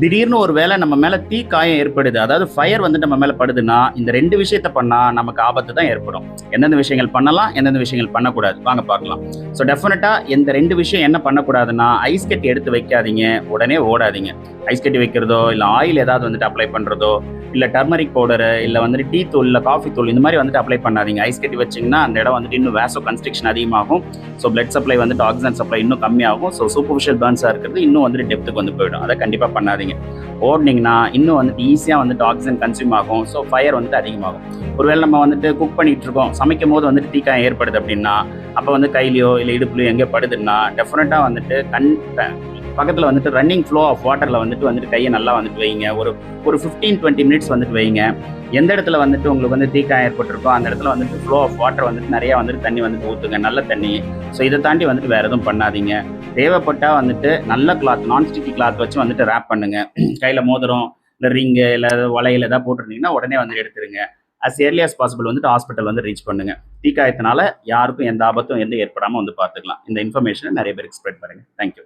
திடீர்னு ஒரு வேளை நம்ம மேல தீ காயம் ஏற்படுது, அதாவது ஃபயர் வந்து நம்ம மேல படுதுன்னா, இந்த 2 விஷயத்த பண்ணா நமக்கு ஆபத்து தான் ஏற்படும். எந்தெந்த விஷயங்கள் பண்ணலாம், எந்தெந்த விஷயங்கள் பண்ணக்கூடாது. வாங்க பார்க்கலாம். ஸோ டெஃபினட்டா இந்த 2 விஷயம் என்ன பண்ணக்கூடாதுன்னா, ஐஸ் கட்டி எடுத்து வைக்காதீங்க, உடனே ஓடாதீங்க. ஐஸ் கட்டி வைக்கிறதோ, இல்ல ஆயில் ஏதாவது வந்துட்டு அப்ளை பண்றதோ, இல்ல டர்மரிக் பவுடரு, இல்ல வந்துட்டு டீ தூள், இல்ல காஃபி தூள் இந்த மாரி வந்துட்டு அப்ளை பண்ணாதீங்க. ஐஸ் கட்டி வச்சீங்கன்னா, அந்த இடம் வந்துட்டு இன்னும் வாசோ கன்ஸ்ட்ரிக்ஷன் அதிகமாகும். ஸோ பிளட் சப்ளை வந்துட்டு ஆக்ஸிஜன் சப்ளை இன்னும் கம்மியாகும். ஸோ சூப்பர்ஃபிஷியல் பர்ன்ஸா இருக்கிறது இன்னும் வந்துட்டு டெப்த்துக்கு வந்து போயிடும். அத கண்டிப்பா பண்ணாதீங்க. ஓடுனீங்கன்னா இன்னும் வந்துட்டு ஈஸியா வந்துட்டு ஆக்ஸிஜன் கன்சியூம் ஆகும். ஸோ ஃபயர் வந்துட்டு அதிகமாகும். ஒருவேளை நம்ம வந்துட்டு குக் பண்ணிட்டு இருக்கோம், சமைக்கும் போது வந்துட்டு தீக்காயம் ஏற்படுது அப்படின்னா, அப்ப வந்து கையிலயோ இல்ல இடுப்புலயோ எங்கேயோ படுதுன்னா, டெஃபினட்டா வந்துட்டு பக்கத்துல வந்துட்டு ரன்னிங் ஃப்ளோ ஆஃப் வாட்டர்ல வந்துட்டு கையை நல்லா வந்துட்டு வைங்க. ஒரு ஒரு 15-20 மினிட்ஸ் வந்துட்டு வைங்க. எந்த இடத்துல வந்துட்டு உங்களுக்கு வந்து தீக்காயம் ஏற்பட்டிருக்கோ அந்த இடத்துல வந்துட்டு ஃப்ளோ ஆஃப் வாட்டர் வந்துட்டு நிறைய வந்துட்டு தண்ணி வந்துட்டு ஊத்துங்க, நல்ல தண்ணி. ஸோ இதை தாண்டி வந்துட்டு வேற எதுவும் பண்ணாதீங்க. தேவைப்பட்டா வந்துட்டு நல்ல கிளாத், நான்ஸ்டிக்கி கிளாத் வச்சு வந்துட்டு ரேப் பண்ணுங்க. கையில மோதிரம், இல்லை ரிங்கு, இல்லை வளையல் ஏதாவது போட்டிருந்தீங்கன்னா உடனே வந்து எடுத்துருங்க. அஸ் ஏர்லி அஸ் பாசிபிள் வந்துட்டு ஹாஸ்பிட்டல் வந்து ரீச் பண்ணுங்க. தீக்காயத்தினால யாருக்கும் எந்த ஆபத்தும் எந்த ஏற்படாம வந்து பார்த்துக்கலாம். இந்த இன்ஃபர்மேஷனை நிறைய பேருக்கு ஸ்ப்ரெட் பண்ணுங்க. தேங்க்யூ.